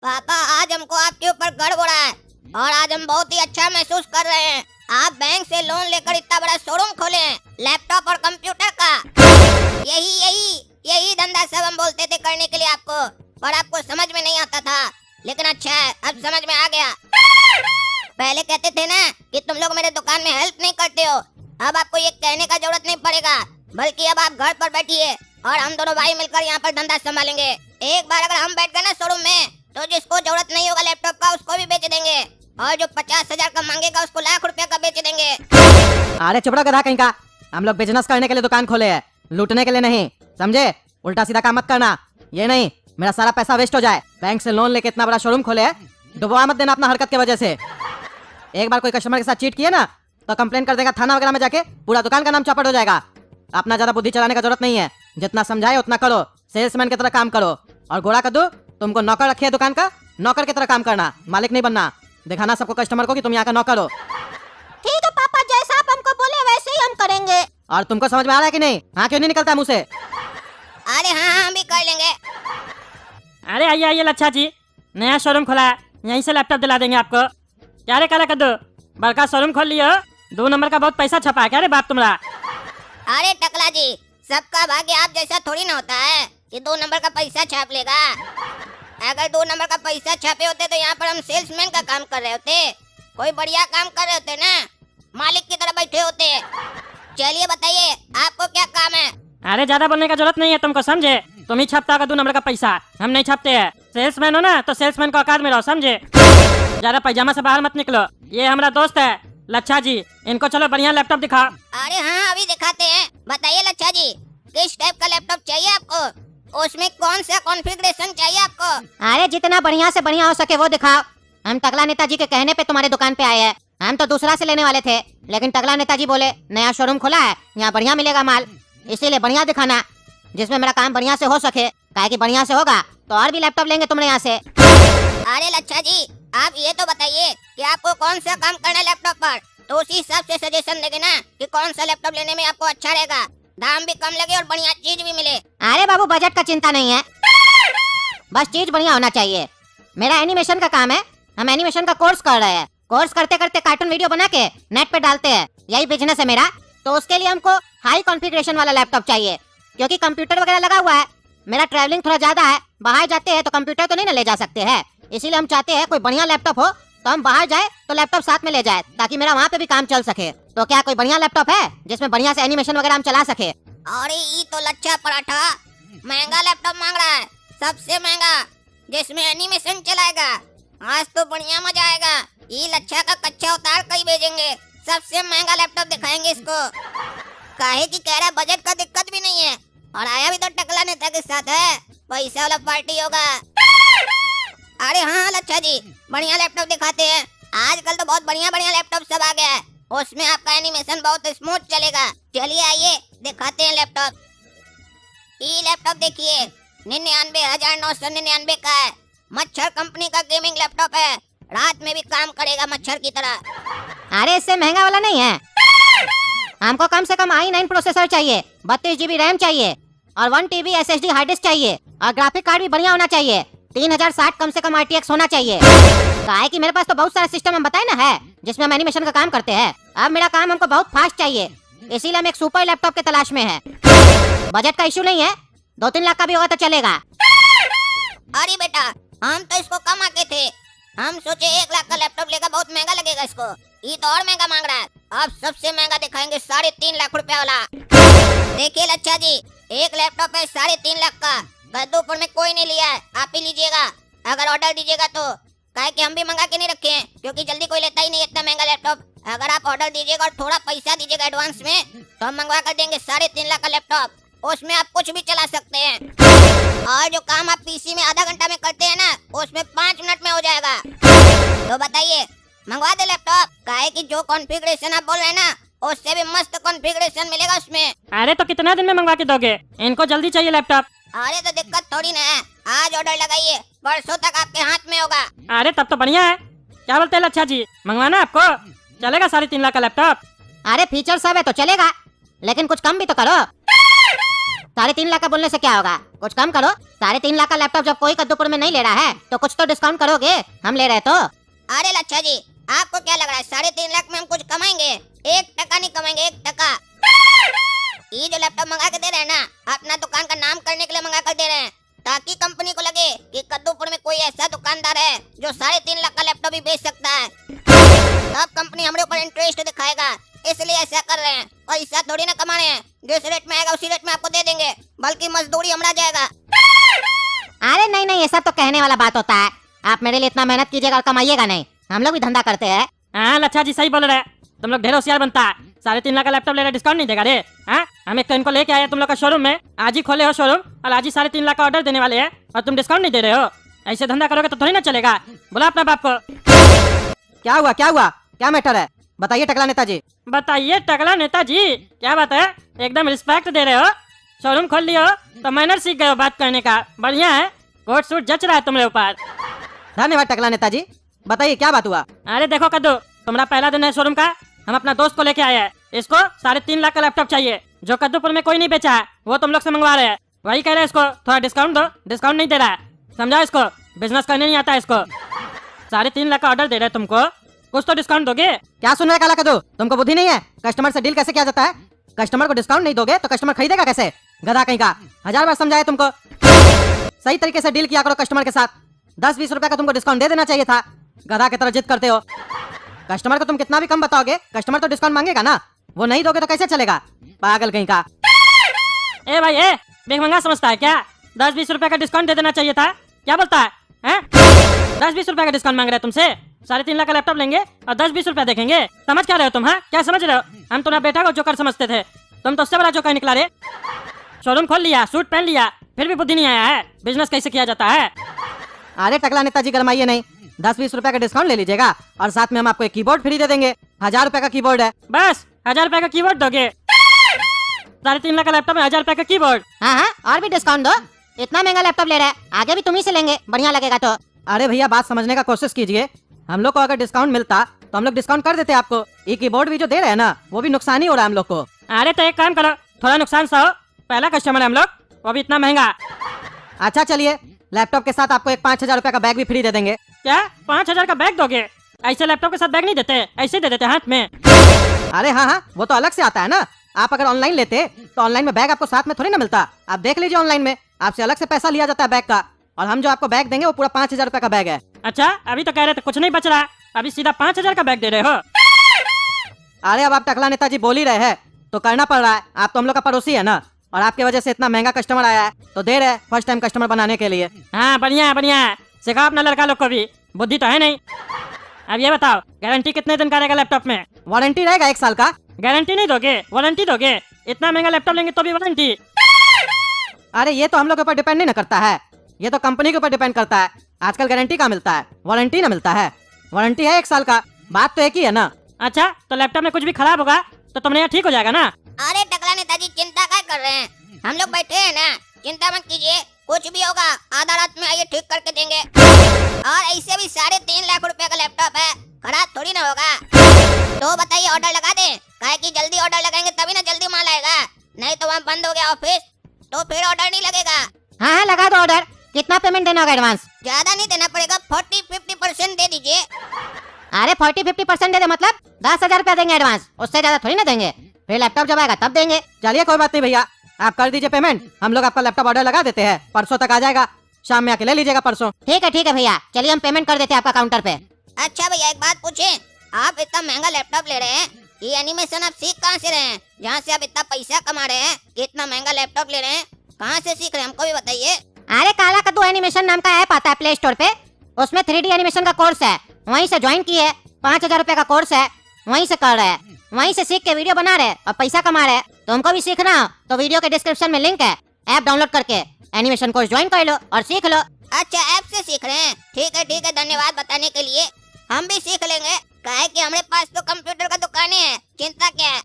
पापा आज हमको आपके ऊपर गर्व हो रहा है और आज हम बहुत ही अच्छा महसूस कर रहे हैं। आप बैंक से लोन लेकर इतना बड़ा शोरूम खोले हैं लैपटॉप और कंप्यूटर का। यही यही यही धंधा सब हम बोलते थे करने के लिए आपको, पर आपको समझ में नहीं आता था, लेकिन अच्छा है अब समझ में आ गया। पहले कहते थे ना कि तुम लोग मेरे दुकान में हेल्प नहीं करते हो, अब आपको ये कहने का जरूरत नहीं पड़ेगा, बल्कि अब आप घर पर बैठिए और हम दोनों भाई मिलकर यहाँ पर धंधा संभालेंगे। एक बार अगर हम बैठ गए ना शोरूम में तो जिसको जरूरत नहीं होगा लैपटॉप का उसको भी बेच देंगे, और जो 50,000 का मांगेगा उसको लाख रुपए का बेच देंगे। अरे चुप रहो गधा कहीं का। हम लोग बिजनेस करने के लिए दुकान खोले हैं, लूटने के लिए नहीं, समझे? उल्टा सीधा काम मत करना। ये नहीं मेरा सारा पैसा वेस्ट हो जाए। बैंक से लोन लेके इतना बड़ा शोरूम खोले है, डुबवा मत देना अपना हरकत की वजह से। एक बार कोई कस्टमर के साथ चीट किया ना तो कंप्लेन कर देगा थाना वगैरह में जाके, पूरा दुकान का नाम चौपट हो जाएगा। अपना ज्यादा बुद्धि चलाने का जरूरत नहीं है, जितना समझाए उतना करो, सेल्समैन की तरह काम करो। और घोड़ा कद्दू तुमको नौकर रखिए दुकान का, नौकर की तरह काम करना, मालिक नहीं बनना। दिखाना सबको कस्टमर को कि तुम यहाँ का नौकर हो। ठीक है पापा, जैसा आप हमको बोले वैसे ही हम करेंगे। और तुमको समझ में आ रहा है कि नहीं? हाँ क्यों नहीं निकलता मुँह से? अरे हाँ हम भी कर लेंगे। अरे आइए आइए लच्छा जी, नया शोरूम खोला है, यहीं से लैपटॉप दिला देंगे आपको। क्या रे काला कद्दू, बड़का शोरूम खोल लियो, 2 नंबर का बहुत पैसा छपा है क्या रे बाप तुम्हारा? अरे टकला जी, सबका भाग्य आप जैसा थोड़ी ना होता है कि 2 नंबर का पैसा छाप लेगा। अगर 2 नंबर का पैसा छापे होते तो यहाँ पर हम सेल्समैन का काम कर रहे होते, कोई बढ़िया काम कर रहे होते ना, मालिक की तरह बैठे होते। चलिए बताइए आपको क्या काम है? अरे ज्यादा बोलने का जरूरत नहीं है तुमको, समझे? तुम ही छापता होगा 2 नंबर का पैसा, हम नहीं छापते हैं। सेल्समैन हो ना तो सेल्समैन को औकात में रहो, समझे? ज्यादा पैजामा से बाहर मत निकलो। ये हमारा दोस्त है लच्छा जी, इनको चलो बढ़िया लैपटॉप दिखाओ। अरे हाँ अभी दिखाते हैं। बताइए लच्छा जी, किस टाइप का लैपटॉप चाहिए आपको? उसमें कौन सा कॉन्फ़िगरेशन चाहिए आपको? अरे जितना बढ़िया से बढ़िया हो सके वो दिखाओ। हम टकला नेताजी के कहने पे तुम्हारे दुकान पे आए हैं। हम तो दूसरा से लेने वाले थे, लेकिन टकला नेताजी बोले नया शोरूम खुला है, यहाँ बढ़िया मिलेगा माल, इसीलिए बढ़िया दिखाना जिसमें मेरा काम बढ़िया से हो सके। काहे कि बढ़िया से होगा तो और भी लैपटॉप लेंगे तुमने यहाँ से। अरे लच्छा जी, आप ये तो बताइए कि आपको कौन सा काम करना है लैपटॉप पर, तो उसी हिसाब से सजेशन देंगे ना कि कौन सा लैपटॉप लेने में आपको अच्छा रहेगा, दाम भी कम लगे और बढ़िया चीज भी मिले। अरे बाबू बजट का चिंता नहीं है, बस चीज बढ़िया होना चाहिए। मेरा एनिमेशन का काम है, हम एनिमेशन का कोर्स कर रहे हैं। कोर्स करते करते कार्टून वीडियो बना के नेट पे डालते हैं, यही बिजनेस है मेरा। तो उसके लिए हमको हाई कॉन्फ़िगरेशन वाला लैपटॉप चाहिए, क्योंकि कंप्यूटर वगैरह लगा हुआ है। मेरा ट्रैवलिंग थोड़ा ज्यादा है, बाहर जाते हैं तो कंप्यूटर तो नहीं ना ले जा सकते हैं, इसीलिए हम चाहते हैं कोई बढ़िया लैपटॉप हो तो हम बाहर जाए तो लैपटॉप साथ में ले जाए, ताकि मेरा वहाँ पे भी काम चल सके। तो क्या कोई बढ़िया लैपटॉप है जिसमें बढ़िया से एनिमेशन वगैरह हम चला सके? अरे ये तो लच्छा पराठा महंगा लैपटॉप मांग रहा है, सबसे महंगा, जिसमें एनिमेशन चलाएगा। आज तो बढ़िया मजा आएगा। ये लच्छा का कच्चा उतार कहीं भेजेंगे, सबसे महंगा लैपटॉप दिखाएंगे इसको। काहे की कह रहा बजट का दिक्कत भी नहीं है, और आया भी तो टकला नेता के साथ है, पैसा वाला पार्टी होगा। अरे हाँ लच्छा जी, बढ़िया लैपटॉप दिखाते हैं। आजकल तो बहुत बढ़िया बढ़िया लैपटॉप सब आ गया है, उसमें आपका एनिमेशन बहुत स्मूथ चलेगा। चलिए आइए दिखाते हैं लैपटॉप। ये लैपटॉप देखिए 99,999 का है, मच्छर कंपनी का गेमिंग लैपटॉप है, रात में भी काम करेगा मच्छर की तरह। अरे इससे महंगा वाला नहीं है, हमको कम से कम i9 प्रोसेसर चाहिए, 32 GB रैम चाहिए और 1 TB SSD हार्ड डिस्क चाहिए, और ग्राफिक कार्ड भी बढ़िया होना चाहिए। 3060 कम से कम RTX होना चाहिए। काहे कि मेरे पास तो बहुत सारा सिस्टम हम बताए ना है जिसमें हम एनिमेशन का काम करते हैं। अब मेरा काम हमको बहुत फास्ट चाहिए, इसीलिए हम एक सुपर लैपटॉप की तलाश में है। बजट का इशू नहीं है, 2-3 लाख का भी होगा तो चलेगा। अरे बेटा हम तो इसको कम आके थे, हम सोचे 1 लाख का लैपटॉप लेगा, बहुत महंगा लगेगा इसको। ये तो और महंगा मांग रहा है। अब सबसे महंगा दिखाएंगे 3.5 लाख रुपए वाला। देखिए लच्छा जी, एक लैपटॉप है 3.5 लाख का, कद्दूपुर में कोई नहीं लिया है, आप ही लीजिएगा अगर ऑर्डर दीजिएगा तो। काहे कि हम भी मंगा के नहीं रखे हैं, क्योंकि जल्दी कोई लेता ही नहीं इतना महंगा लैपटॉप। अगर आप ऑर्डर दीजिएगा और थोड़ा पैसा दीजिएगा एडवांस में तो हम मंगवा कर देंगे 3.5 लाख का लैपटॉप। उसमें आप कुछ भी चला सकते हैं, और जो काम आप पीसी में आधा घंटा में करते हैं ना, उसमें 5 मिनट में हो जाएगा। तो बताइए मंगवा दे लैपटॉप? काहे कि जो कॉन्फ़िगरेशन आप बोल रहे हैं ना, उससे भी मस्त कॉन्फ़िगरेशन मिलेगा उसमें। अरे तो कितना दिन में मंगवा के दोगे? इनको जल्दी चाहिए लैपटॉप। अरे तो दिक्कत थोड़ी ना है, आज ऑर्डर लगाइए, परसों तक आपके हाथ में होगा। अरे तब तो बढ़िया है। क्या बोलते हैं लच्छा जी, मंगवाना आपको? चलेगा 3.5 लाख का लैपटॉप? अरे फीचर सब है तो चलेगा, लेकिन कुछ कम भी तो करो। 3.5 लाख का बोलने से क्या होगा, कुछ कम करो। 3.5 लाख का लैपटॉप जब कोई कद्दूपुर में नहीं ले रहा है तो कुछ तो डिस्काउंट करोगे, हम ले रहे तो। अरे लच्छा जी, आपको क्या लग रहा है 3.5 लाख में हम कुछ कमाएंगे? 1 टका नहीं कमाएंगे, 1 टका। ये जो लैपटॉप मंगा के दे रहे हैं ना, अपना दुकान का नाम करने के लिए मंगा कर दे रहे हैं, ताकि कंपनी को लगे कि कद्दूपुर में कोई ऐसा दुकानदार है जो 3.5 लाख का लैपटॉप भी बेच सकता है। तब कंपनी हमारे ऊपर इंटरेस्ट दिखाएगा, इसलिए ऐसा कर रहे हैं। पैसा थोड़ी ना कमा रहे हैं, जिस रेट में आएगा उसी रेट में आपको दे देंगे, बल्कि मजदूरी हमारा जाएगा। अरे नहीं नहीं, ये सब तो कहने वाला बात होता है। आप मेरे लिए इतना मेहनत कीजिएगा और कमाइएगा नहीं, हम लोग भी धंधा करते हैं। हाँ लच्छा जी सही बोल रहे हैं, तुम लोग ढेर होशियार बनता है। 3.5 लाख का लैपटॉप ले रहे, डिस्काउंट नहीं देगा रे? हाँ, हम एक तो इनको लेके आए तुम लोग का शोरूम में, आज ही खोले हो शोरूम और आज ही 3.5 लाख का ऑर्डर देने वाले हैं और तुम डिस्काउंट नहीं दे रहे हो। ऐसे धंधा करोगे तो थोड़ी ना चलेगा। बोला अपना बाप को। क्या हुआ क्या हुआ, क्या मैटर है, बताइए टकला नेताजी। बताइए टकला नेताजी, क्या बात है? एकदम रिस्पेक्ट दे रहे हो, शोरूम खोल लियो तो मैनर सीख गए हो बात करने का। बढ़िया है, कोट सूट जच रहा है तुम्हारे ऊपर। धन्यवाद टकला नेताजी, बताइए क्या बात हुआ। अरे देखो कद्दू, तुम्हारा पहला दिन है शोरूम का, हम अपना दोस्त को लेके आए हैं। इसको 3.5 लाख का लैपटॉप चाहिए, जो कद्दूपुर में कोई नहीं बेचा है, वो तुम लोग से मंगवा रहे हैं। वही कह रहे हैं इसको थोड़ा डिस्काउंट दो, डिस्काउंट नहीं दे रहा है। समझा, इसको बिजनेस करने नहीं आता है। इसको 3.5 लाख का ऑर्डर दे रहे हैं तुमको, कुछ तो डिस्काउंट दोगे? क्या सुन रहे काला कद्दू, तुमको बुद्धि नहीं है? कस्टमर से डील कैसे किया जाता है? कस्टमर को डिस्काउंट नहीं दोगे तो कस्टमर खरीदेगा कैसे? गधा कहीं का, 1000 बार समझाया तुमको। सही तरीके से डील किया करो कस्टमर के साथ। 10-20 रुपए का तुमको डिस्काउंट दे देना चाहिए था, गधा की तरह जिद करते हो। कस्टमर को तुम कितना भी कम बताओगे, कस्टमर तो डिस्काउंट मांगेगा ना, वो नहीं दोगे तो कैसे चलेगा, पागल कहीं का। ए भाई ए, बेमंगा समझता है क्या? 10-20 रुपए का डिस्काउंट दे देना चाहिए था, क्या बोलता है? 10-20 रुपए का डिस्काउंट मांग रहे हैं तुमसे? 3.5 लाख का लैपटॉप लेंगे और 10-20 रुपए देखेंगे? समझ क्या रहे हो तुम? हाँ, क्या समझ रहे हो? हम तुम्हारा बेटा को जोकर समझते थे, तुम तो उससे बड़ा जोकर निकला रे। शोरूम खोल लिया, सूट पहन लिया, फिर भी बुद्धि नहीं आया है बिजनेस कैसे किया जाता है। अरे टकला नेताजी गरमाइए नहीं, 10-20 रुपए का डिस्काउंट ले लीजिएगा और साथ में हम आपको एक कीबोर्ड फ्री दे देंगे। 1000 रुपए का कीबोर्ड है। बस 1000 रुपए का कीबोर्ड दोगे? 3.5 लाख का लैपटॉप में 1000 रुपए का कीबोर्ड? हाँ हाँ, और भी डिस्काउंट दो। इतना महंगा लैपटॉप ले रहे हैं, आगे भी तुम ही से लेंगे, बढ़िया लगेगा तो। अरे भैया बात समझने का कोशिश कीजिए, हम लोग को अगर डिस्काउंट मिलता तो हम लोग डिस्काउंट कर देते आपको। ये कीबोर्ड भी जो दे रहे हैं ना, वो भी नुकसान ही हो रहा है हम लोग को। अरे तो एक काम करो, थोड़ा नुकसान सा हो, पहला कस्टमर है हम लोग, वो भी इतना महंगा। अच्छा चलिए, लैपटॉप के साथ आपको एक 5000 रुपए का बैग भी फ्री दे देंगे। क्या 5000 का बैग दोगे? ऐसे लैपटॉप के साथ बैग नहीं देते, ऐसे दे देते हाथ में। अरे हाँ हाँ, वो तो अलग से आता है ना। आप अगर ऑनलाइन लेते तो ऑनलाइन में बैग आपको साथ में थोड़ी ना मिलता। आप देख लीजिए, ऑनलाइन में आपसे अलग से पैसा लिया जाता है बैग का, और हम जो आपको बैग देंगे वो पूरा 5000 रुपए का बैग है। अच्छा, अभी तो कह रहे थे कुछ नहीं बच रहा, अभी सीधा 5000 का बैग दे रहे हो? अरे अब आप टकला नेताजी बोल ही रहे हैं तो करना पड़ रहा है, आप तो हम लोग का पड़ोसी है ना, और आपकी वजह से इतना महंगा कस्टमर आया है तो दे रहे हैं फर्स्ट टाइम कस्टमर बनाने के लिए। हाँ बढ़िया बढ़िया, सिखाओ अपना लड़का लोग को भी, बुद्धि तो है नहीं। अब ये बताओ, गारंटी कितने दिन का रहेगा लैपटॉप में? वारंटी रहेगा 1 साल का। गारंटी नहीं दोगे, वारंटी दोगे? इतना महंगा लैपटॉप लेंगे तो भी वारंटी? अरे ये तो हम लोग के ऊपर डिपेंड नहीं ना करता है, ये तो कंपनी के ऊपर डिपेंड करता है। आजकल गारंटी का मिलता है, वारंटी ना मिलता है। वारंटी है 1 साल का, बात तो एक ही है ना। अच्छा, तो लैपटॉप में कुछ भी खराब होगा तो तुमने यहाँ ठीक हो जाएगा ना? अरे टकला नेताजी चिंता क्या कर रहे हैं, हम लोग बैठे हैं ना, चिंता मत कीजिए, कुछ भी होगा आधा रात में आइए ठीक करके देंगे। और ऐसे भी 3.5 लाख रुपए का लैपटॉप है, खराब थोड़ी ना होगा। तो बताइए ऑर्डर लगा दें? काहे कि जल्दी ऑर्डर लगाएंगे तभी ना जल्दी माल आएगा, नहीं तो वहाँ बंद हो गया ऑफिस तो फिर ऑर्डर नहीं लगेगा। हाँ हाँ, लगा दो ऑर्डर। कितना पेमेंट देना होगा एडवांस? ज्यादा नहीं देना पड़ेगा, 40-50% दे दीजिए। अरे 40-50% दे दे मतलब 10,000 रुपया देंगे एडवांस, उससे ज्यादा थोड़ी ना देंगे, फिर लैपटॉप जब आएगा तब देंगे। चलिए कोई बात नहीं भैया, आप कर दीजिए पेमेंट, हम लोग आपका लैपटॉप ऑर्डर लगा देते हैं, परसों तक आ जाएगा, शाम में आके ले लीजिएगा परसों। ठीक है भैया, चलिए हम पेमेंट कर देते हैं आपका काउंटर पे। अच्छा भैया एक बात पूछे, आप इतना महंगा लैपटॉप ले रहे हैं, ये एनिमेशन आप सीख कहाँ से रहे हैं? जहाँ से आप इतना पैसा कमा रहे हैं, इतना महंगा लैपटॉप ले रहे हैं, कहाँ से सीख रहे हैं, हमको भी बताइए। अरे काला कद्दू एनिमेशन नाम का ऐप आता है प्ले स्टोर पे, उसमें 3D एनिमेशन का कोर्स है, वहीं से ज्वाइन किए है। 5000 रुपए का कोर्स है, वहीं से कर रहे हैं, वहीं से सीख के वीडियो बना रहे और पैसा कमा रहे। तुमको भी सीखना हो तो वीडियो के डिस्क्रिप्शन में लिंक है, ऐप डाउनलोड करके एनिमेशन कोर्स ज्वाइन कर लो और सीख लो। अच्छा ऐप से सीख रहे हैं, ठीक है धन्यवाद बताने के लिए, हम भी सीख लेंगे, काहे कि हमारे पास तो कंप्यूटर का दुकान है, चिंता क्या है।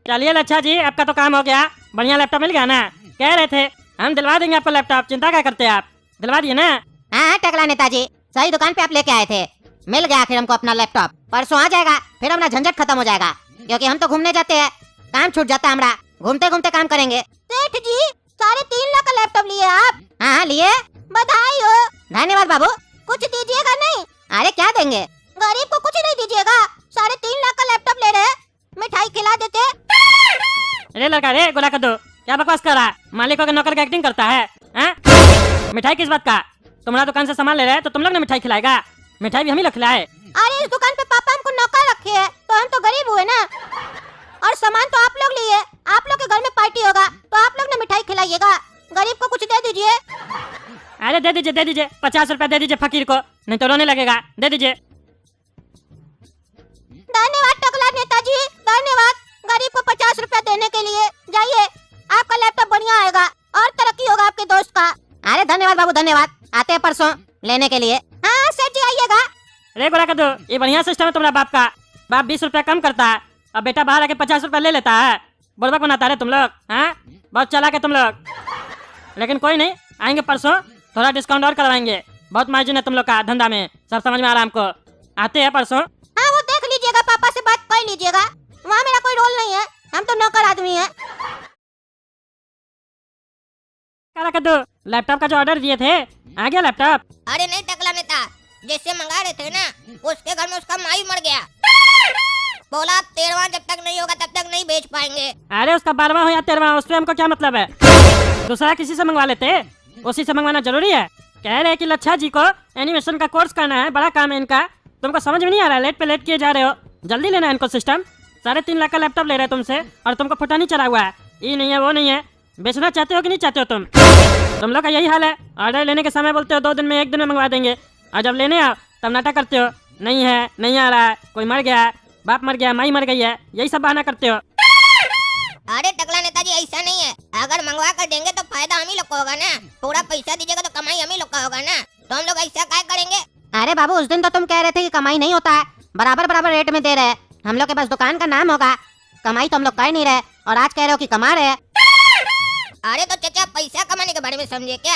चलिए लच्छा जी, आपका तो काम हो गया, बढ़िया लैपटॉप मिल गया ना? कह रहे थे हम दिलवा देंगे आपको लैपटॉप, चिंता क्या करते हैं आप, दिलवा दिए ना? हाँ टकला नेताजी, सही दुकान पे आप लेके आए थे, मिल गया आखिर हमको अपना लैपटॉप। परसों आ जाएगा, फिर हमारा झंझट खत्म हो जाएगा, क्योंकि हम तो घूमने जाते हैं, काम छूट जाता है हमारा, घूमते घूमते काम करेंगे। सेठ जी 3.5 लाख का लैपटॉप लिए आप? हाँ लिए। बधाई हो। धन्यवाद बाबू। कुछ दीजिएगा नहीं? अरे क्या देंगे? गरीब को कुछ नहीं दीजिएगा? 3.5 लाख का लैपटॉप ले रहे, मिठाई खिला देते। अरे लड़का रे गोला कद्दू, क्या बकवास कर रहा है? मालिक होकर नौकर का एक्टिंग करता है? हैं? मिठाई किस बात का? तुम्हारा दुकान से सामान ले रहे हैं तो तुम लोग ने मिठाई खिलाएगा? मिठाई भी हम ही लोग खिलाए। अरे इस दुकान पे पापा हमको नौकर रखे है तो हम तो गरीब हुए ना। और सामान तो आप लोग लिए, आप लोग के घर में पार्टी होगा तो आप लोग ने मिठाई खिलाइएगा। गरीब को कुछ दे दीजिए। अरे दे दीजिए 50 रुपया दे दीजिए फकीर को, नहीं तो रोने लगेगा। दे दीजिए। धन्यवाद टकला नेताजी, धन्यवाद गरीब को 50 रुपया देने के लिए। जाइए, आपका लैपटॉप बढ़िया आएगा और तरक्की होगा आपके दोस्त का। अरे धन्यवाद बाबू धन्यवाद, आते हैं परसों लेने के लिए। हाँ सेठ जी आइएगा। अरे गोला कद्दू, ये बढ़िया सिस्टम है तुम्हारा बाप का। बाप 20 रुपया कम करता है और बेटा बाहर आके 50 रुपया ले लेता है। बुड़बक बनाता है तुम लोग। हाँ बहुत चालाक है तुम लोग। लेकिन कोई नहीं, आएंगे परसों, थोड़ा डिस्काउंट और करवाएंगे। बहुत मार्जिन है तुम लोग का धंधा में, सब समझ में आ रहा है हमको। आते हैं परसों। हाँ वो देख लीजिएगा, पापा से बात कर लीजिएगा, वहाँ मेरा कोई रोल नहीं है, हम तो नौकर आदमी है। गोला कद्दू, लैपटॉप का जो ऑर्डर दिए थे आ गया लैपटॉप? अरे नहीं टकला नेता, जैसे मंगा रहे थे ना, उसके घर में उसका माई मर गया। बोला अब 13वां जब तक नहीं होगा तब तक नहीं बेच पाएंगे। अरे उसका 12वां हो या 13वां, उससे हमको क्या मतलब है? दूसरा किसी से मंगवा लेते, उसी से मंगवाना जरूरी है। कह रहे हैं कि लच्छा जी को एनिमेशन का कोर्स करना है, बड़ा काम है इनका। तुमको समझ में नहीं आ रहा है? लेट पे लेट किए जा रहे हो। जल्दी लेना है इनको सिस्टम। 3.5 लाख का लैपटॉप ले रहे हैं तुमसे और तुमको फुटा नहीं चढ़ा हुआ है। ये नहीं है वो नहीं है। बेचना चाहते हो कि नहीं चाहते हो तुम लोग का यही हाल है। ऑर्डर लेने के समय बोलते हो 2 दिन में 1 दिन में मंगवा देंगे, और जब लेने आओ तब नाटक करते हो। नहीं है, नहीं आ रहा है, कोई मर गया, बाप मर गया, माई मर गई है, यही सब बहाना करते हो। अरे टकला नेताजी ऐसा नहीं है, अगर मंगवा कर देंगे तो फायदा हम ही लोग को होगा ना। पूरा पैसा दीजिएगा तो कमाई हम ही लोग का होगा ना, तो हम लोग ऐसा क्या करेंगे? अरे बाबू उस दिन तो तुम कह रहे थे कि कमाई नहीं होता है, बराबर बराबर रेट में दे रहे हैं। हम लोग के पास दुकान का नाम होगा, कमाई तो हम लोग कर नहीं रहे, और आज कह रहे हो कि कमा रहे हैं। अरे तो चाचा पैसा कमाने के बारे में समझे क्या?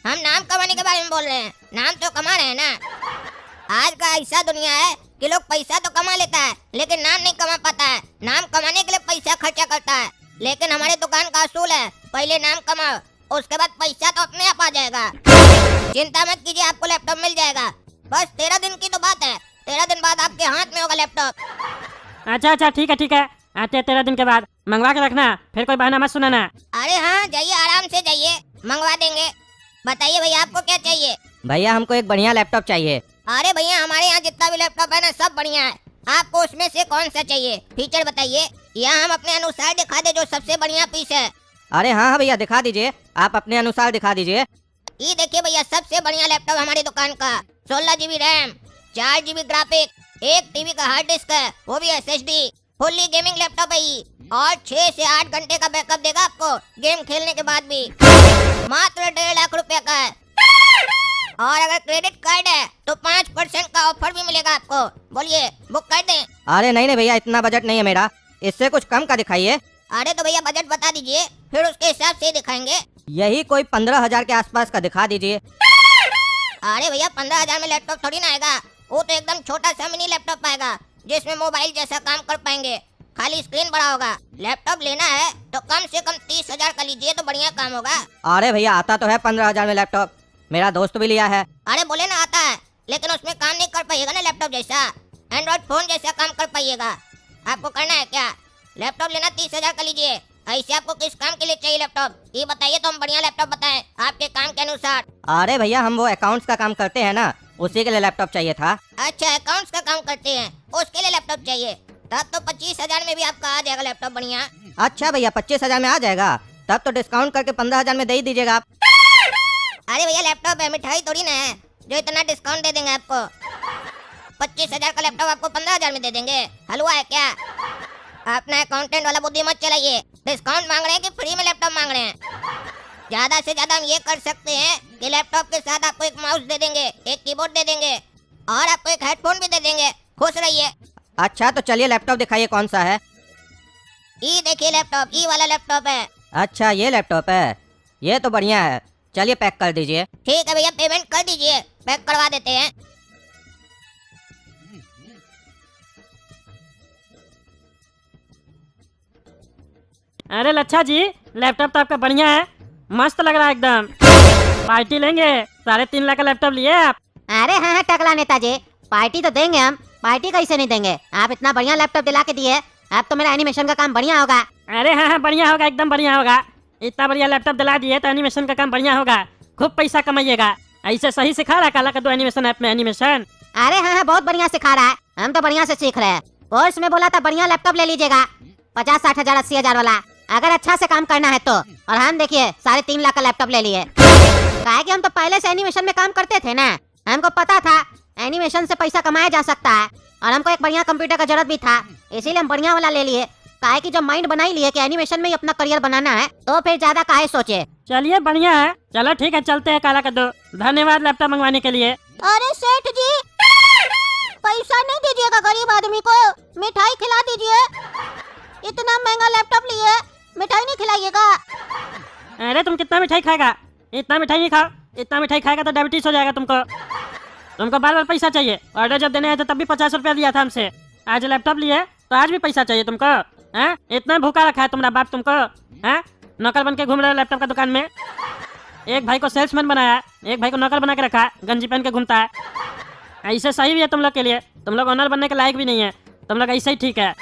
हम नाम कमाने के बारे में बोल रहे हैं, नाम तो कमा रहे हैं ना। आज का ऐसा दुनिया है कि लोग पैसा तो कमा लेता है लेकिन नाम नहीं कमा पाता है। नाम कमाने के लिए पैसा खर्चा करता है, लेकिन हमारे दुकान का असूल है पहले नाम कमाओ, उसके बाद पैसा तो अपने आप आ जाएगा। चिंता मत कीजिए, आपको लैपटॉप मिल जाएगा। बस 13 दिन की तो बात है, 13 दिन बाद आपके हाथ में होगा लैपटॉप। अच्छा ठीक है, आते हैं 13 दिन के बाद। मंगवा के रखना, फिर कोई बहाना मत सुनाना। अरे हाँ जाइए, आराम से जाइए, मंगवा देंगे। बताइए भैया आपको क्या चाहिए? भैया हमको एक बढ़िया लैपटॉप चाहिए। अरे भैया हमारे यहाँ जितना भी लैपटॉप है ना सब बढ़िया है, आपको उसमें से कौन सा चाहिए? फीचर बताइए, या हम अपने अनुसार दिखा दे जो सबसे बढ़िया पीस है। अरे हाँ भैया दिखा दीजिए, आप अपने अनुसार दिखा दीजिए। ये देखिए भैया, सबसे बढ़िया लैपटॉप हमारी दुकान का। 16 GB RAM, 4 GB graphic, 1 TB का हार्ड डिस्क है, वो भी SSD, फुल्ली गेमिंग लैपटॉप है ये, और 6 से 8 घंटे का बैकअप देगा आपको गेम खेलने के बाद भी। मात्र 1.5 लाख रुपए का है, और अगर क्रेडिट कार्ड है तो 5% का ऑफर भी मिलेगा आपको। बोलिए बुक कर दें? अरे नहीं भैया, इतना बजट नहीं है मेरा, इससे कुछ कम का दिखाइए। अरे तो भैया बजट बता दीजिए, फिर उसके हिसाब से दिखाएंगे। यही कोई 15,000 के आसपास का दिखा दीजिए। अरे भैया 15,000 में लैपटॉप थोड़ी ना आएगा, वो तो एकदम छोटा सा मिनी लैपटॉप आएगा जिसमें मोबाइल जैसा काम कर पाएंगे, खाली स्क्रीन बड़ा होगा। लैपटॉप लेना है तो कम से कम 30,000 का लीजिए तो बढ़िया काम होगा। अरे भैया आता तो है 15,000 में लैपटॉप, मेरा दोस्त भी लिया है। अरे बोले ना आता है, लेकिन उसमें काम नहीं कर पाइएगा ना लैपटॉप जैसा, एंड्रॉइड फोन जैसा काम कर पाइएगा। आपको करना है क्या? लैपटॉप लेना 30,000 का लीजिए। ऐसे आपको किस काम के लिए चाहिए लैपटॉप, ये बताइए तो हम बढ़िया लैपटॉप बताएं आपके काम के अनुसार। अरे भैया हम वो अकाउंट्स का काम करते हैं ना, उसी के लिए लैपटॉप चाहिए था। अच्छा अकाउंट्स का काम करते हैं, उसके लिए लैपटॉप चाहिए, तब तो 25,000 में भी आपका आ जाएगा लैपटॉप बढ़िया। अच्छा भैया 25,000 में आ जाएगा, तब तो डिस्काउंट करके 15,000 में दे ही दीजिएगा आप। अरे भैया लैपटॉप है, मिठाई थोड़ी ना है जो इतना डिस्काउंट दे देंगे आपको। 25,000 का लैपटॉप आपको 15,000 में दे देंगे, हलवा है क्या? अपना अकाउंटेंट वाला बुद्धि मत चलाइए। डिस्काउंट मांग रहे हैं कि फ्री में लैपटॉप मांग रहे हैं? ज्यादा से ज्यादा हम ये कर सकते हैं कि लैपटॉप के साथ आपको एक माउस दे देंगे, एक कीबोर्ड दे देंगे, और आपको एक हेडफोन भी दे देंगे। खुश रहिए। अच्छा तो चलिए लैपटॉप दिखाइए कौन सा है। ये देखिए लैपटॉप, ये वाला लैपटॉप है। अच्छा ये लैपटॉप है, ये तो बढ़िया है, चलिए पैक कर दीजिए। ठीक है भैया, पेमेंट कर दीजिए, पैक करवा देते हैं। अरे लच्छा जी, लैपटॉप तो आपका बढ़िया है, मस्त लग रहा है एकदम। पार्टी लेंगे, 3.5 लाख का लैपटॉप लिए आप। अरे हाँ हाँ टकला नेताजी, पार्टी तो देंगे हम, पार्टी कैसे नहीं देंगे। आप इतना बढ़िया लैपटॉप दिला के दिए, अब तो मेरा एनिमेशन का काम बढ़िया होगा। अरे हाँ हाँ बढ़िया होगा, एकदम बढ़िया होगा। इतना बढ़िया लैपटॉप दिला दिए तो एनिमेशन का काम बढ़िया होगा, खूब पैसा कमाइएगा। ऐसे सही सिखा रहा काला कद्दू एनिमेशन ऐप में एनिमेशन। अरे हाँ हाँ बहुत बढ़िया सिखा रहा है, हम तो बढ़िया से सीख रहे हैं। कोर्स में बोला था बढ़िया लैपटॉप ले लीजिएगा, 50-60 हजार 80 हजार वाला, अगर अच्छा से काम करना है तो। और हम देखिए 3.5 लाख का लैपटॉप ले लिए। काहे कि हम तो पहले से एनिमेशन में काम करते थे ना, हमको पता था एनिमेशन से पैसा कमाया जा सकता है। और हमको एक बढ़िया कंप्यूटर का जरूरत भी था, इसीलिए हम बढ़िया वाला ले लिए। काहे कि जब माइंड बना ही लिए कि एनिमेशन में ही अपना करियर बनाना है, तो फिर ज्यादा काहे सोचे। चलिए बढ़िया है, चलो ठीक है चलते हैं काला कद्दू। धन्यवाद लैपटॉप मंगवाने के लिए। अरे सेठ जी, पैसा नहीं दीजिएगा गरीब आदमी को, मिठाई खिला दीजिए। इतना महंगा लैपटॉप लिए, मिठाई नहीं खिलाइएगा। अरे तुम कितना मिठाई खाएगा, इतना मिठाई नहीं खाओ, इतना मिठाई खाएगा तो डायबिटीज हो जाएगा तुमको। तुमको बार बार पैसा चाहिए, ऑर्डर जब देने आए थे तब भी 50 रुपया दिया था हमसे। आज लैपटॉप लिए तो आज भी पैसा चाहिए तुमको, हैं? इतना भूखा रखा है तुम्हारा बाप तुमको, हैं? नौकर बन के घूम रहे हो लैपटॉप का दुकान में। एक भाई को सेल्समैन बनाया, एक भाई को नौकर बना के रखा, गंजी पहन के घूमता है। ऐसे सही भी है तुम लोग के लिए, तुम लोग ऑनर बनने के लायक भी नहीं है, तुम लोग ऐसे ही ठीक है।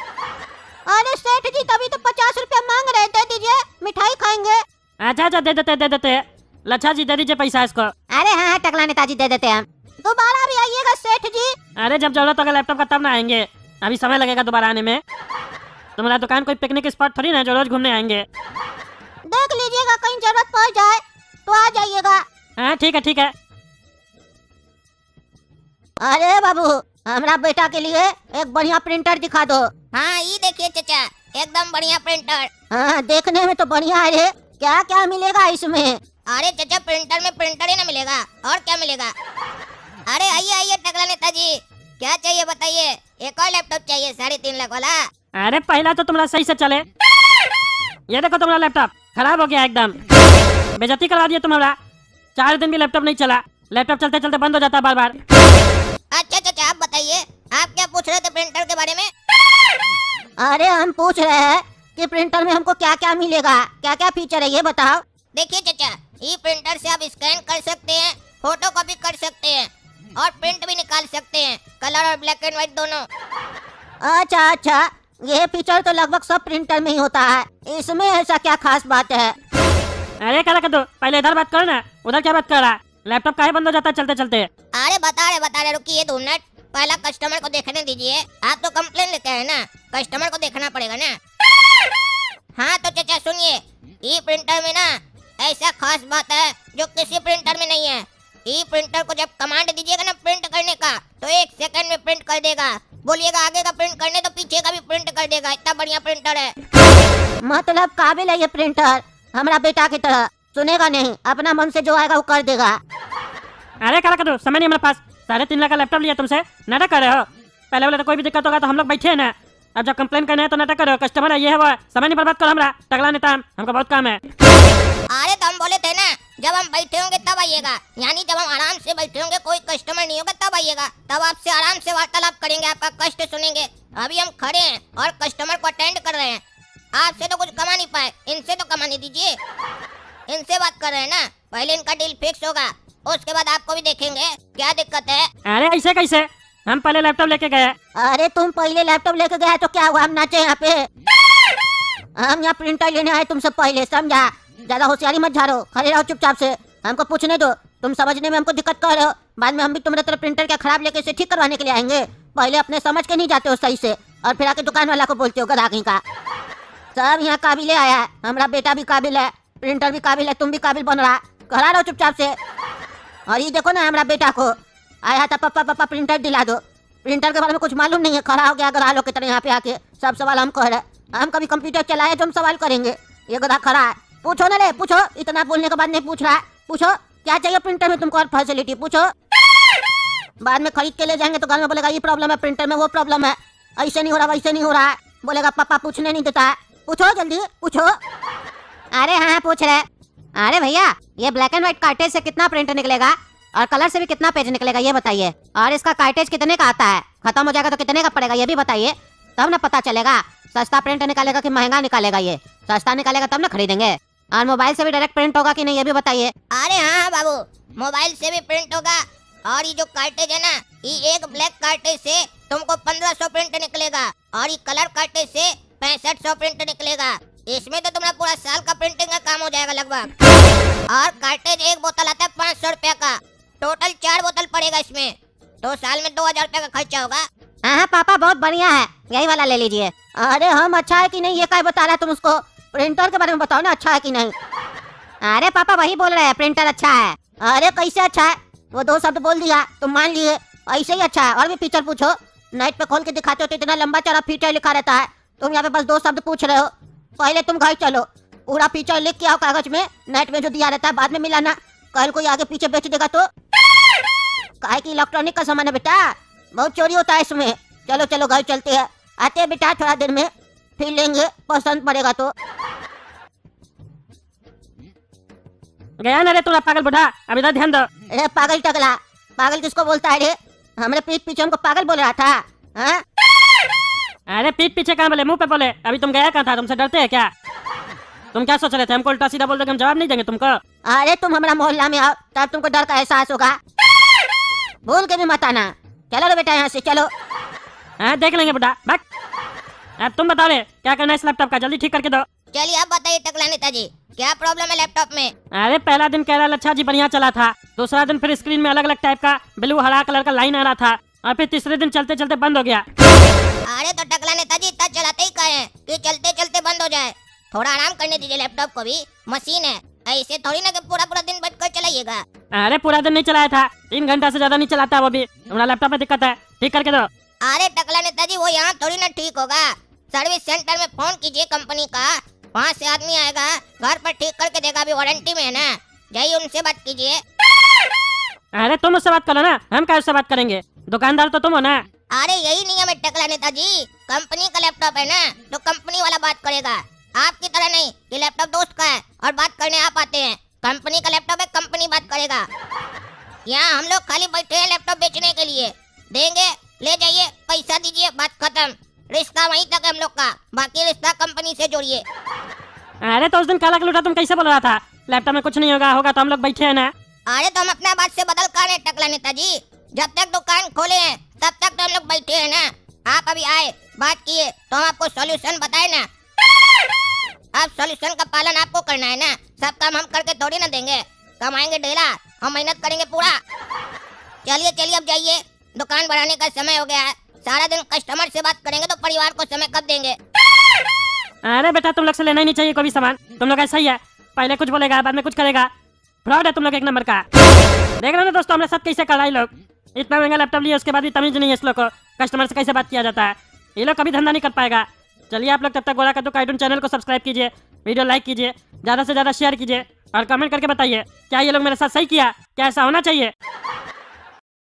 अरे सेठ जी, तभी तो 50 रुपया मांग रहे, दे दीजिए, मिठाई खाएंगे। अच्छा अच्छा दे देते। लच्छा जी दे दीजिए पैसा इसको। अरे हाँ टकला नेताजी दे देते हैं। दोबारा भी आइएगा सेठ जी। अरे जब जरूरत होगा लैपटॉप का तब ना आएंगे, अभी समय लगेगा दोबारा आने में। तुम्हारा दुकान कोई पिकनिक स्पॉट थोड़ी ना जो रोज घूमने आएंगे। देख लीजिएगा, कहीं जरूरत पड़ जाए तो आ जाइएगा। हाँ ठीक है। अरे बाबू, हमारा बेटा के लिए एक बढ़िया प्रिंटर दिखा दो। हाँ ये देखिए चाचा, एकदम बढ़िया प्रिंटर। हाँ देखने में तो बढ़िया है रे, क्या क्या मिलेगा इसमें? अरे चाचा, प्रिंटर में प्रिंटर ही ना मिलेगा, और क्या मिलेगा। अरे आइए टकला नेताजी, क्या चाहिए बताइए। एक और लैपटॉप चाहिए 3.5 लाख वाला। अरे पहला तो तुम्हारा सही से चले। ये देखो तुम्हारा लैपटॉप खराब हो गया एकदम, बेइज्जती करवा दिया तुम्हारा। 4 दिन भी लैपटॉप नहीं चला, लैपटॉप चलते चलते बंद हो जाता बार बार। अच्छा चाचा, आप बताइए, आप क्या पूछ रहे थे प्रिंटर के बारे में। अरे हम पूछ रहे हैं कि प्रिंटर में हमको क्या क्या मिलेगा, क्या क्या फीचर है ये बताओ। देखिए चाचा, ई प्रिंटर से आप स्कैन कर सकते हैं, फोटो कॉपी कर सकते हैं, और प्रिंट भी निकाल सकते हैं, कलर और ब्लैक एंड व्हाइट दोनों। अच्छा, ये फीचर तो लगभग सब प्रिंटर में ही होता है, इसमें ऐसा क्या खास बात है? अरे काला कद्दू, पहले इधर बात करो ना, उधर क्या बात कर रहा। लैपटॉप काहे बंद हो जाता है चलते चलते। अरे बता रहे, रुकिए 2 मिनट, पहला कस्टमर को देखने दीजिए। आप तो कंप्लेन लेते हैं ना, कस्टमर को देखना पड़ेगा ना। हाँ तो चाचा सुनिए, ई प्रिंटर में ना ऐसा खास बात है जो किसी प्रिंटर में नहीं है। ई प्रिंटर को जब कमांड दीजिएगा ना प्रिंट करने का, तो 1 सेकंड में प्रिंट कर देगा। बोलिएगा आगे का प्रिंट करने तो पीछे का भी प्रिंट कर देगा, इतना बढ़िया प्रिंटर है। मतलब काबिल है ये प्रिंटर, हमारा बेटा की तरह सुनेगा नहीं, अपना मन से जो आएगा वो कर देगा। अरे काला कद्दू, समय नहीं हमारे पास, 3.5 लाख का लैपटॉप लिया तुमसे, नाटक कर रहे हो। पहले बोले तो कोई भी दिक्कत होगा तो हम लोग बैठे हैं ना, अब जब कंप्लेन करना है तो नाटक कर रहे हो। कस्टमर है ये है वो है, समय नहीं बर्बाद करो हमारा, टकला नेता हमको बहुत काम है। अरे तो हम बोले थे ना, जब हम बैठे होंगे तब आइएगा, यानी जब हम आराम से बैठे होंगे, कोई कस्टमर नहीं होगा तब आइएगा, तब आपसे आराम से वार्तालाप करेंगे, आपका कष्ट सुनेंगे। अभी हम खड़े हैं और कस्टमर को अटेंड कर रहे हैं, आपसे तो कुछ कमा नहीं पाए, इनसे तो कमाने दीजिए। इनसे बात कर रहे हैं ना, पहले इनका डील फिक्स होगा, उसके बाद आपको भी देखेंगे क्या दिक्कत है। अरे ऐसे कैसे, हम पहले लैपटॉप लेके गए। अरे तुम पहले लैपटॉप लेके गए तो क्या हुआ, हम नाचे यहाँ पे? हम यहाँ प्रिंटर लेने आए तुमसे पहले, समझा? ज्यादा होशियारी मत झाड़ो, खड़े रहो चुपचाप से, हमको पूछने दो। तुम समझने में हमको दिक्कत कर रहे हो, बाद में हम भी तुम्हारे तरफ प्रिंटर क्या खराब लेके इसे ठीक करवाने के लिए आएंगे। पहले अपने समझ के नहीं जाते हो सही से, और फिर आके दुकान वाला को बोलते हो ग्राहकी का। सब यहाँ काबिल आया है, हमारा बेटा भी काबिल है, प्रिंटर भी काबिल है, तुम भी काबिल बन रहा। खड़ा रहो चुपचाप से। और ये देखो ना, हमारा बेटा को आया था पापा प्रिंटर दिला दो। प्रिंटर के बारे में कुछ मालूम नहीं है, खड़ा हो गया ग्राहकों की तरह यहाँ पे आके, सब सवाल हम कह रहे। हम कभी कंप्यूटर चलाए जो हम सवाल करेंगे, ये गधा खड़ा है। पूछो ना रे, पूछो, इतना बोलने के बाद नहीं पूछ रहा है, पूछो क्या चाहिए प्रिंटर में तुमको और फैसिलिटी, पूछो। बाद में खरीद के ले जाएंगे तो घर में बोलेगा ये प्रॉब्लम है प्रिंटर में, वो प्रॉब्लम है, ऐसे नहीं हो रहा वैसे नहीं हो रहा है, बोलेगा पापा पूछने नहीं देता है। पूछो जल्दी पूछो। अरे हाँ पूछ रहे। अरे भैया, ये ब्लैक एंड व्हाइट कार्टेज से कितना प्रिंट निकलेगा और कलर से भी कितना पेज निकलेगा ये बताइए। और इसका कार्टेज कितने का आता है, खत्म हो जाएगा तो कितने का पड़ेगा ये भी बताइए, तब ना पता चलेगा सस्ता प्रिंट निकालेगा कि महंगा निकालेगा? ये सस्ता निकालेगा तब ना खरीदेंगे। और मोबाइल से भी डायरेक्ट प्रिंट होगा कि नहीं ये भी बताइए। अरे हाँ हाँ बाबू, मोबाइल से भी प्रिंट होगा। और ये जो कार्टेज है ना, ये एक ब्लैक कार्टेज से तुमको 1500 प्रिंट निकलेगा और ये कलर कार्टेज से 6500 प्रिंट निकलेगा। इसमें तो तुम्हारा पूरा साल का प्रिंटिंग का काम हो जाएगा लगभग। और कार्टेज एक बोतल आता है 500 रुपया का, टोटल 4 बोतल पड़ेगा इसमें, तो साल में 2000 रुपया का खर्चा होगा। हाँ पापा बहुत बढ़िया है, यही वाला ले लीजिए। अरे हम अच्छा है कि नहीं ये क्या बता रहा है तुम उसको? प्रिंटर के बारे में बताओ ना, अच्छा है कि नहीं? अरे पापा वही बोल रहे हैं प्रिंटर अच्छा है। अरे कैसे अच्छा है? वो 2 शब्द बोल दिया तुम मान लिए, ऐसे ही अच्छा है। और भी फीचर पूछो, नेट पे खोल के दिखाते हो तो इतना लंबा चौड़ा फीचर लिखा रहता है, तुम यहाँ पे बस 2 शब्द पूछ रहे हो। पहले तुम घर चलो, पूरा फीचर लिख के आओ कागज में, नेट में जो दिया रहता है बाद में मिलाना, कल कोई आगे पीछे बेच देगा तो। काहे की इलेक्ट्रॉनिक का सामान है बेटा, बहुत चोरी होता है इसमें। चलो चलो घर चलते हैं, आते हैं बेटा थोड़ा देर में, फिर लेंगे पसंद पड़ेगा तो। गया ना रे तू पागल बुढ़ा, अब इधर ध्यान दो। अरे पागल टकला, पागल किसको बोलता है रे? हमारे पीठ पीछे हमको पागल बोल रहा था। हाँ? अरे पीठ पीछे कहाँ बोले, मुंह पे बोले। अभी तुम गया कहाँ था? तुमसे डरते हैं क्या? तुम क्या सोच रहे थे हमको उल्टा सीधा बोल दोगे हम जवाब नहीं देंगे तुमको? अरे तुम हमारा मोहल्ला में आओ तब तुमको डर का एहसास होगा, भूल के भी मत आना। चलो रे बेटा यहाँ से चलो। हाँ देख लेंगे बुढ़ा, भाग। अब तुम बताओ रे क्या करना है इस लैपटॉप का, जल्दी ठीक करके दो। चलिए आप बताइए टकला नेताजी, क्या प्रॉब्लम है लैपटॉप में? अरे पहला दिन कह रहा लच्छा जी बढ़िया चला था, दूसरा दिन फिर स्क्रीन में अलग अलग टाइप का ब्लू हरा कलर का लाइन आ रहा था, और फिर तीसरे दिन चलते चलते बंद हो गया। अरे तो टकला नेताजी इतना चलाते ही कहे कि चलते चलते बंद हो जाए, थोड़ा आराम करने दीजिए लैपटॉप को भी, मशीन है, ऐसे थोड़ी ना कि पूरा पूरा दिन बैठ कर चलाइएगा। अरे पूरा दिन नहीं चलाया था, 3 घंटा से ज्यादा नहीं चलाता वो भी। तुम्हारा लैपटॉप में दिक्कत है, ठीक करके दो। अरे टकला नेताजी वो यहाँ थोड़ी ना ठीक होगा, सर्विस सेंटर में फोन कीजिए कंपनी का, 5 से आदमी आएगा घर पर ठीक करके देगा, अभी वारंटी में है ना, जाइए उनसे बात कीजिए। अरे तुम उससे बात करो ना, हम क्या उससे बात करेंगे, दुकानदार तो तुम हो ना। अरे यही नियम है टकला नेताजी, कंपनी का लैपटॉप है ना तो कंपनी वाला बात करेगा, आपकी तरह नहीं कि लैपटॉप दोस्त का है और बात करने आप आते हैं। कंपनी का लैपटॉप है, कंपनी बात करेगा। यहाँ हम लोग खाली बैठे हैं लैपटॉप बेचने के लिए, देंगे ले जाइए, पैसा दीजिए, बात खत्म, रिश्ता वहीं तक है हम लोग का, बाकी रिश्ता कंपनी से जोड़िए। अरे तो उस दिन काला लूटा तुम कैसे बोल रहा था लैपटॉप में कुछ नहीं होगा, होगा तो हम लोग बैठे हैं ना। अरे तो हम अपना बात से बदल कर रहे हैं टकला नेताजी, जब तक दुकान खोले हैं तब तक तो हम लोग बैठे हैं ना, आप अभी आए बात किए तो हम आपको सॉल्यूशन बताए ना, अब सॉल्यूशन का पालन आपको करना है ना, सब काम हम करके थोड़ी ना देंगे, कमाएंगे ढेला, हम मेहनत करेंगे पूरा। चलिए चलिए अब जाइए, दुकान बढ़ाने का समय हो गया है, सारा दिन कस्टमर से बात करेंगे तो परिवार को समय कब देंगे? अरे बेटा तुम लोग से लेना ही नहीं चाहिए कोई भी सामान, तुम लोग ऐसा ही है, पहले कुछ बोलेगा बाद में कुछ करेगा, फ्रॉड है तुम लोग एक नंबर का। देख रहे हो ना दोस्तों हमारे साथ कैसे कर रहा है लोग, इतना महंगा लैपटॉप लिया उसके बाद भी तमीज नहीं है इस लोग को, कस्टमर से कैसे बात किया जाता है, ये लोग कभी धंधा नहीं कर पाएगा। चलिए आप लोग तब तक गोरा कद्दू कार्टून चैनल को सब्सक्राइब कीजिए, वीडियो लाइक कीजिए, ज़्यादा से ज़्यादा शेयर कीजिए और कमेंट करके बताइए क्या ये लोग मेरे साथ सही किया, क्या ऐसा होना चाहिए।